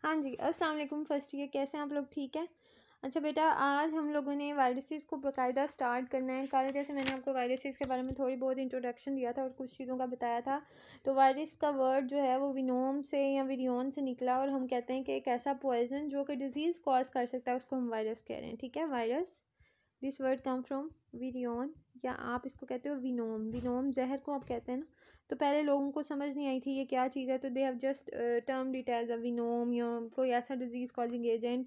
हाँ जी, अस्सलाम वालेकुम। फर्स्ट ईयर, कैसे हैं आप लोग? ठीक है। अच्छा बेटा, आज हम लोगों ने वायरसेस को बाकायदा स्टार्ट करना है। कल जैसे मैंने आपको वायरसेस के बारे में थोड़ी बहुत इंट्रोडक्शन दिया था और कुछ चीज़ों का बताया था। तो वायरस का वर्ड जो है वो विनोम से या विरियन से निकला और हम कहते हैं कि एक ऐसा पॉइजन जो कि डिजीज़ कॉज कर सकता है, उसको हम वायरस कह रहे हैं। ठीक है, virus. This word come from virion, या आप इसको कहते हो विनोम। विनोम जहर को आप कहते हैं ना। तो पहले लोगों को समझ नहीं आई थी ये क्या चीज़ है, तो they have just termed it as a विनोम या कोई ऐसा डिजीज़ कॉजिंग एजेंट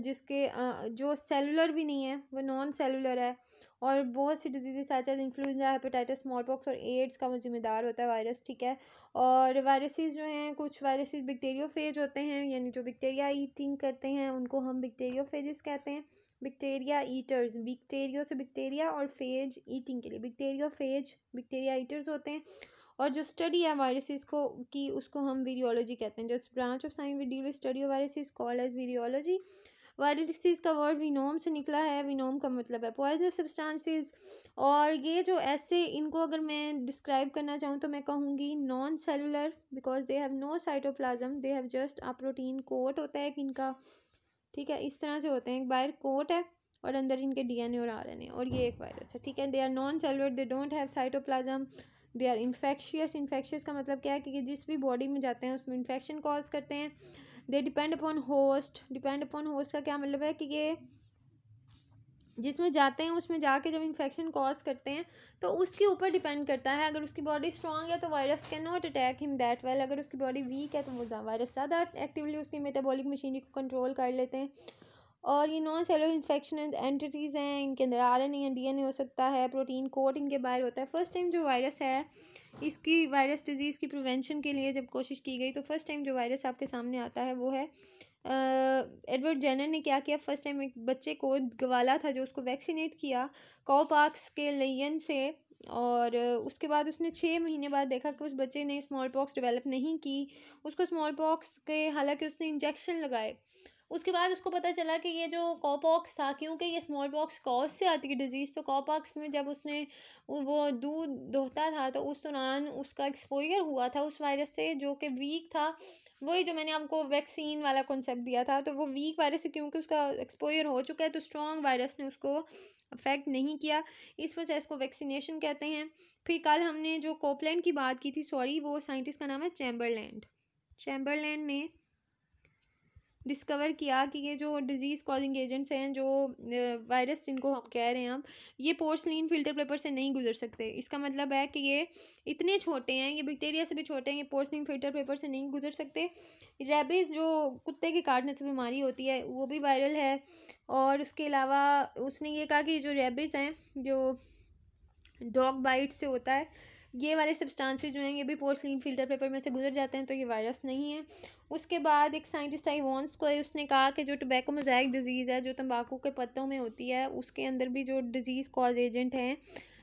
जिसके जो सेलुलर भी नहीं है, वो नॉन सेलुलर है। और बहुत सी diseases such as influenza, hepatitis, small pox और एड्स का वो जिम्मेदार होता है वायरस। ठीक है। और वायरसेस जो हैं, कुछ वायरसेस बैक्टीरियोफेज होते हैं, यानी जो बैक्टीरिया ईटिंग करते हैं उनको हम बैक्टीरियोफेजिस कहते हैं। बैक्टीरिया ईटर्स, बैक्टीरियो से बैक्टीरिया और फेज ईटिंग के लिए बैक्टीरियोफेज बैक्टीरिया ईटर्स होते हैं। और जो स्टडी है वायरसेस को की, उसको हम वीरियोलॉजी कहते हैं। जो branch of science which deal with study of viruses called as virology. Viruses का वर्ड विनोम से निकला है। विनोम का मतलब है पॉइजनस सब्सटेंसेस। और ये जो ऐसे, इनको अगर मैं डिस्क्राइब करना चाहूँ तो मैं कहूँगी non cellular, because they have no cytoplasm, they have just a protein coat होता है इनका। ठीक है, इस तरह से होते हैं। एक बाहर कोट है और अंदर इनके डीएनए और आरएनए, और ये एक वायरस है। ठीक है, they are non cellular, they don't have cytoplasm, they are infectious. Infectious का मतलब क्या है कि जिस भी बॉडी में जाते हैं उसमें इन्फेक्शन कॉज करते हैं। They depend upon host. Depend upon host का क्या मतलब है कि ये जिसमें जाते हैं उसमें जाके जब इन्फेक्शन कॉज करते हैं तो उसके ऊपर डिपेंड करता है। अगर उसकी बॉडी स्ट्रांग है तो virus can not attack him that well. अगर उसकी बॉडी वीक है तो वो वायरस ज़्यादा एक्टिवली उसकी मेटाबॉलिक मशीनरी को कंट्रोल कर लेते हैं। और ये नॉन सेलुलर इन्फेक्शन एंटिटीज़ हैं, इनके अंदर आरएनए या डीएनए हो सकता है, प्रोटीन कोट इनके बाहर होता है। फर्स्ट टाइम जो वायरस है, इसकी वायरस डिजीज़ की प्रिवेंशन के लिए जब कोशिश की गई तो फर्स्ट टाइम जो वायरस आपके सामने आता है वो है एडवर्ड जेनर ने क्या किया। फर्स्ट टाइम एक बच्चे को गवाला था जो उसको वैक्सीनेट किया कॉपाक्स के लेयन से। और उसके बाद उसने 6 महीने बाद देखा कि उस बच्चे ने स्मॉल पॉक्स डेवलप नहीं की। उसको स्मॉल पॉक्स के, हालांकि उसने इंजेक्शन लगाए, उसके बाद उसको पता चला कि ये जो कॉपॉक्स था, क्योंकि ये स्मॉल पॉक्स कॉज से आती है डिजीज़, तो कॉपॉक्स में जब उसने वो दूध दोहता था तो उस दौरान उसका एक्सपोजर हुआ था उस वायरस से जो कि वीक था। वही जो मैंने आपको वैक्सीन वाला कॉन्सेप्ट दिया था, तो वो वीक वायरस से क्योंकि उसका एक्सपोजर हो चुका है तो स्ट्रॉन्ग वायरस ने उसको अफेक्ट नहीं किया। इस प्रोसेस को वैक्सीनेशन कहते हैं। फिर कल हमने जो कोपलैंड की बात की थी, सॉरी, वो साइंटिस्ट का नाम है चैम्बरलैंड। चैम्बरलैंड ने डिस्कवर किया कि ये जो डिजीज़ कॉजिंग एजेंट्स हैं, जो वायरस जिनको हम कह रहे हैं हम, ये पोर्सलिन फिल्टर पेपर से नहीं गुजर सकते। इसका मतलब है कि ये इतने छोटे हैं, ये बैक्टीरिया से भी छोटे हैं, ये पोर्सलिन फिल्टर पेपर से नहीं गुजर सकते। रेबीज़ जो कुत्ते के काटने से बीमारी होती है वो भी वायरल है। और उसके अलावा उसने ये कहा कि जो रेबीज़ हैं, जो डॉग बाइट से होता है, ये वाले सब्सटेंसेस जो हैं ये भी पोर्सलिन फिल्टर पेपर में से गुजर जाते हैं, तो ये वायरस नहीं है। उसके बाद एक साइंटिस्ट आई वॉन्स को, उसने कहा कि जो टोबैको मोज़ाइक डिजीज़ है, जो तंबाकू के पत्तों में होती है, उसके अंदर भी जो डिजीज़ कॉज एजेंट हैं,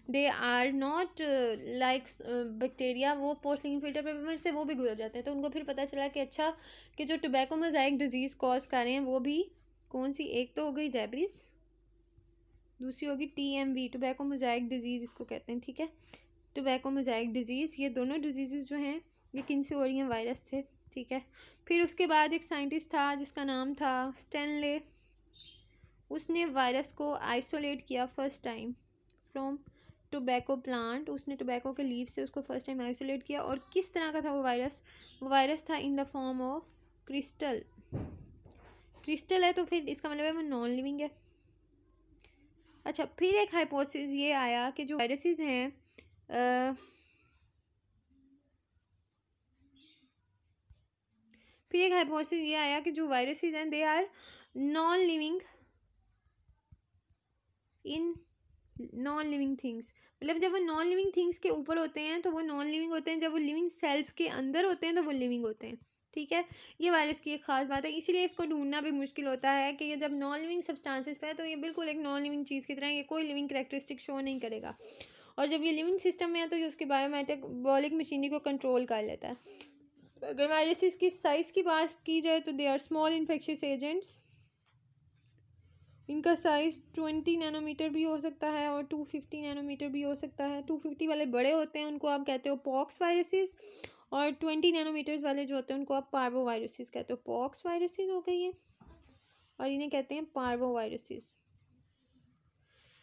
they are not like bacteria, वो पोर्सलिन फिल्टर पेपर से वो भी गुजर जाते हैं। तो उनको फिर पता चला कि अच्छा, कि जो टोबैको मोज़ाइक डिजीज़ कॉज कर रहे हैं वो भी कौन सी, एक तो हो गई रेबीज़, दूसरी होगी TMV, टोबैको मोज़ाइक डिजीज़ इसको कहते हैं। ठीक है, टोबैको मोज़ाइक डिजीज़, ये दोनों डिजीज़ जो हैं ये किन से हो रही हैं? वायरस से। ठीक है। फिर उसके बाद एक साइंटिस्ट था जिसका नाम था स्टेनले, उसने वायरस को आइसोलेट किया first time from tobacco plant. उसने टोबैको के लीव से उसको फर्स्ट टाइम आइसोलेट किया। और किस तरह का था वो वायरस? वो वायरस था in the form of crystal. Crystal है तो फिर इसका मतलब है वो नॉन लिविंग है। अच्छा, फिर एक हाइपोथेसिस ये आया कि जो वायरसेस हैं, फिर एक हाइपोथेसिस ये आया कि जो वायरसेस हैं they are non living in non living things. मतलब जब वो नॉन लिविंग थिंग्स के ऊपर होते हैं तो वो नॉन लिविंग होते हैं, जब वो लिविंग सेल्स के अंदर होते हैं तो वो लिविंग होते हैं। ठीक है, ये वायरस की एक ख़ास बात है, इसीलिए इसको ढूंढना भी मुश्किल होता है कि ये जब नॉन लिविंग सब्सटेंसेस पे है तो ये बिल्कुल एक नॉन लिविंग चीज़ की तरह, ये कोई लिविंग करेक्टरिस्टिक शो नहीं करेगा। और जब ये लिविंग सिस्टम में है तो ये उसकी बायोमेटाबॉलिक मशीनरी को कंट्रोल कर लेता है। अगर वायरसेस की साइज़ की बात की जाए तो they are small infectious agents. इनका साइज़ 20 नैनोमीटर भी हो सकता है और 250 नैनोमीटर भी हो सकता है। 250 वाले बड़े होते हैं, उनको आप कहते हो पॉक्स वायरसेस, और 20 नैनोमीटर्स वाले जो होते हैं उनको आप पार्वो वायरसेस कहते हो। पॉक्स वायरसेस हो गई है और इन्हें कहते हैं पार्वो वायरसेस।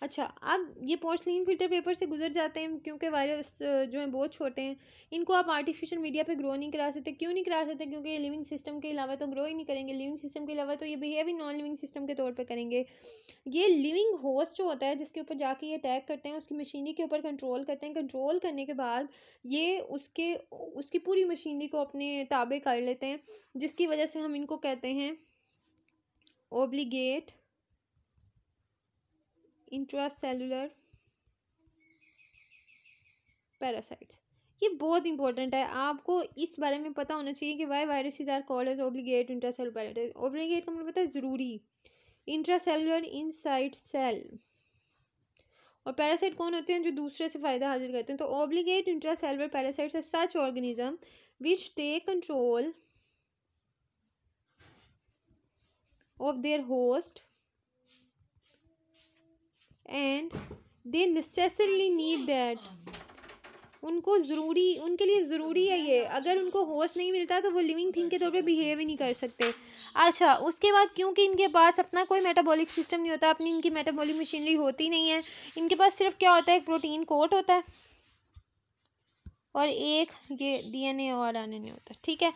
अच्छा, अब ये पोर्सलिन फिल्टर पेपर से गुजर जाते हैं क्योंकि वायरस जो हैं बहुत छोटे हैं, इनको आप आर्टिफिशियल मीडिया पे ग्रो नहीं करा सकते। क्यों नहीं करा सकते? क्योंकि ये लिविंग सिस्टम के अलावा तो ग्रो ही नहीं करेंगे। लिविंग सिस्टम के अलावा तो ये बिहेव ही नॉन लिविंग सिस्टम के तौर पे करेंगे। ये लिविंग होस्ट जो होता है जिसके ऊपर जाके ये अटैक करते हैं, उसकी मशीनरी के ऊपर कंट्रोल करते हैं। कंट्रोल करने के बाद ये उसकी पूरी मशीनरी को अपने ताबे कर लेते हैं, जिसकी वजह से हम इनको कहते हैं ओब्लिगेट इंट्रासेलुलर पैरासाइट्स। ये बहुत इंपॉर्टेंट है, आपको इस बारे में पता होना चाहिए कि why viruses are called as obligate intracellular parasites. Obligate का मतलब पता है ज़रूरी, इंट्रासेलुलर इनसाइड सेल, और पैरासाइट कौन होते हैं? जो दूसरे से फ़ायदा हासिल करते हैं। तो obligate intracellular parasites are such organism which take control of their host and they necessarily need that. उनको ज़रूरी, उनके लिए ज़रूरी है ये। अगर उनको होस्ट नहीं मिलता तो वो लिविंग थिंग के तौर पे बिहेव ही नहीं कर सकते। अच्छा, उसके बाद क्योंकि इनके पास अपना कोई मेटाबॉलिक सिस्टम नहीं होता, अपनी इनकी मेटाबॉलिक मशीनरी होती नहीं है, इनके पास सिर्फ क्या होता है? एक प्रोटीन कोट होता है और एक ये DNA और RNA होता है, ठीक है।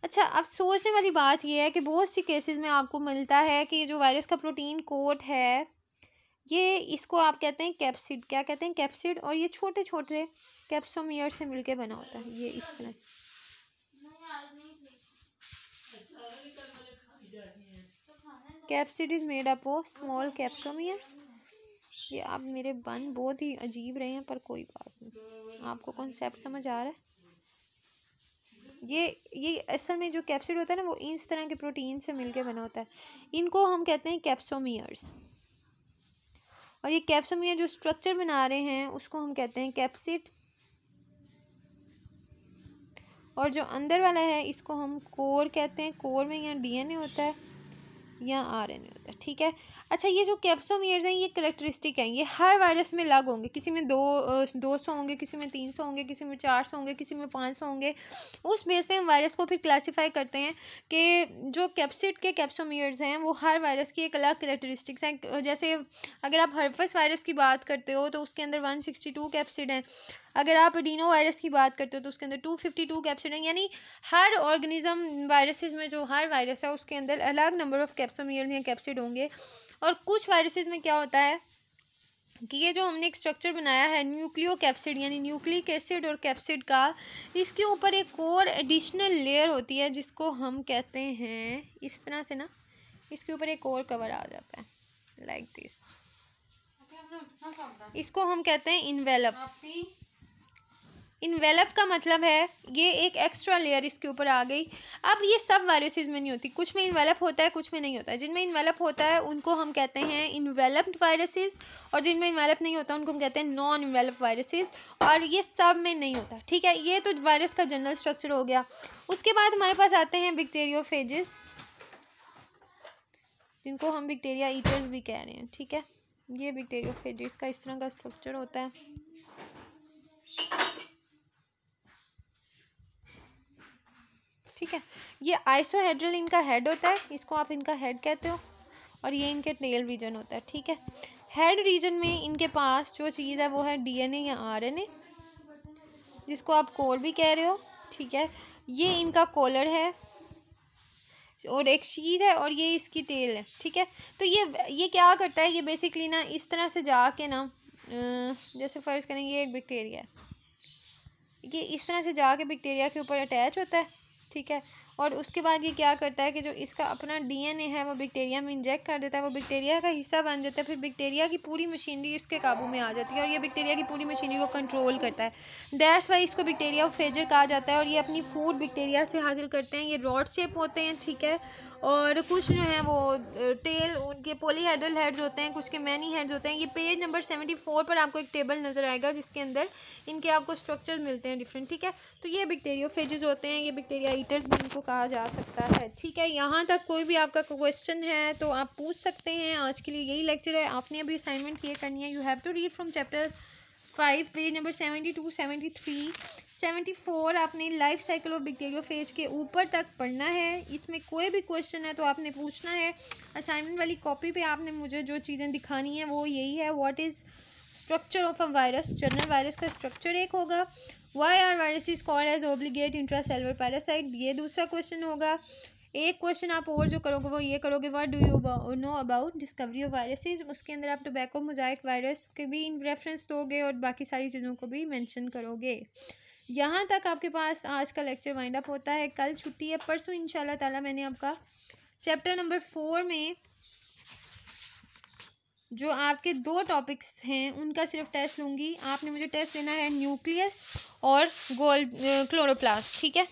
अच्छा, अब सोचने वाली बात ये है कि बहुत सी केसेस में आपको मिलता है कि ये जो वायरस का प्रोटीन कोट है, ये इसको आप कहते हैं कैप्सिड। क्या कहते हैं? कैप्सिड। और ये छोटे छोटे कैप्सोमियर से मिलके बना होता है, ये इस तरह से। Capsid is made up of small capsomeres. ये आप मेरे बन बहुत ही अजीब रहे हैं, पर कोई बात नहीं, आपको कॉन्सेप्ट समझ आ रहा है। ये असल में जो कैप्सिड होता है ना, वो इस तरह के प्रोटीन से मिलके बना होता है। इनको हम कहते हैं कैप्सोमियर्स। और ये कैप्सोमियर जो स्ट्रक्चर बना रहे हैं उसको हम कहते हैं कैप्सिड। और जो अंदर वाला है इसको हम कोर कहते हैं। कोर में यहाँ DNA होता है, यहाँ RNA होता है, ठीक है। अच्छा, ये जो कैप्सोमियर्स हैं ये करेक्टरिस्टिक हैं, ये हर वायरस में अलग होंगे। किसी में 200 होंगे, किसी में 300 होंगे, किसी में 400 होंगे, किसी में 500 होंगे। उस बेस पे हम वायरस को फिर क्लासीफाई करते हैं कि जो कैप्सिड के कैप्सोमियर्स हैं वो हर वायरस की एक अलग करेक्टरिस्टिक्स हैं। जैसे अगर आप हर्पस वायरस की बात करते हो तो उसके अंदर 162 कैप्सिड हैं। अगर आप एडिनो वायरस की बात करते हो तो उसके अंदर 252 कैप्सिड हैं। यानी हर ऑर्गेनिज्म वायरसेस में जो हर वायरस है उसके अंदर अलग नंबर ऑफ कैप्सोमियर्स या कैप्सिड होंगे। और कुछ वायरसेस में क्या होता है कि ये जो हमने एक स्ट्रक्चर बनाया है न्यूक्लियो कैप्सिड, यानी न्यूक्लिक एसिड और कैप्सिड का, इसके ऊपर एक और एडिशनल लेयर होती है जिसको हम कहते हैं इस तरह से ना, इसके ऊपर एक और कवर आ जाता है लाइक दिस। इसको हम कहते हैं इन्वेलप। इन्वेलप का मतलब है ये एक एक्स्ट्रा लेयर इसके ऊपर आ गई। अब ये सब वायरसेस में नहीं होती, कुछ में इन्वेलप होता है, कुछ में नहीं होता है। जिनमें इन्वेलप होता है उनको हम कहते हैं इन्वेलप्ड वायरसेस, और जिनमें इन्वेलप नहीं होता उनको हम कहते हैं नॉन इन्वेलप वायरसेस। और ये सब में नहीं होता, ठीक है। ये तो वायरस का जनरल स्ट्रक्चर हो गया। उसके बाद हमारे पास आते हैं बैक्टीरियोफेजेस, जिनको हम बैक्टीरिया ईटर्स भी कह रहे हैं, ठीक है। ये बैक्टीरियोफेजेस का इस तरह का स्ट्रक्चर होता है। ठीक है, ये आइसोहेड्रल इनका हेड होता है, इसको आप इनका हेड कहते हो, और ये इनके टेल रीजन होता है, ठीक है। हेड रीजन में इनके पास जो चीज़ है वो है DNA या RNA, जिसको आप कोर भी कह रहे हो, ठीक है। ये इनका कॉलर है और एक शीर है, और ये इसकी टेल है, ठीक है। तो ये क्या करता है, ये बेसिकली ना इस तरह से जाके ना, जैसे फर्ज करें ये एक बैक्टीरिया है, ये इस तरह से जाके बैक्टीरिया के ऊपर अटैच होता है, ठीक है। और उसके बाद ये क्या करता है कि जो इसका अपना DNA है वो बैक्टीरिया में इंजेक्ट कर देता है, वो बैक्टीरिया का हिस्सा बन जाता है। फिर बैक्टीरिया की पूरी मशीनरी इसके काबू में आ जाती है और ये बैक्टीरिया की पूरी मशीनरी को कंट्रोल करता है। दैट्स वाई इसको बैक्टीरियोफेज कहा जाता है। और ये अपनी फूड बैक्टीरिया से हासिल करते हैं। ये रॉड शेप होते हैं, ठीक है। और कुछ जो हैं वो टेल, उनके पॉलीहेड्रल हेड्स होते हैं, कुछ के मैनी हेड्स होते हैं। ये पेज नंबर 74 पर आपको एक टेबल नज़र आएगा जिसके अंदर इनके आपको स्ट्रक्चर मिलते हैं डिफरेंट, ठीक है। तो ये बैक्टीरियोफेजेस होते हैं, ये बैक्टीरिया ईटर्स भी इनको कहा जा सकता है, ठीक है। यहाँ तक कोई भी आपका क्वेश्चन है तो आप पूछ सकते हैं। आज के लिए यही लेक्चर है, आपने अभी असाइनमेंट किए करनी है। You have to read from chapter 5 page number 72, 73, 74 आपने लाइफ साइकिल और बैक्टीरियोफेज के ऊपर तक पढ़ना है। इसमें कोई भी क्वेश्चन है तो आपने पूछना है। असाइनमेंट वाली कॉपी पे आपने मुझे जो चीज़ें दिखानी है वो यही है, what is structure of a virus, general virus का स्ट्रक्चर एक होगा। Why are viruses called as obligate intracellular parasite, ये दूसरा क्वेश्चन होगा। एक क्वेश्चन आप और जो करोगे वो ये करोगे, what do you know about discovery of viruses, उसके अंदर आप टोबैको मोज़ाइक वायरस के भी रेफरेंस दोगे और बाकी सारी चीज़ों को भी मेंशन करोगे। यहाँ तक आपके पास आज का लेक्चर वाइंड अप होता है। कल छुट्टी है, परसों इंशाल्लाह ताला मैंने आपका चैप्टर नंबर 4 में जो आपके 2 टॉपिक्स हैं उनका सिर्फ टेस्ट लूँगी। आपने मुझे टेस्ट देना है न्यूक्लियस और क्लोरोप्लास्ट, ठीक है।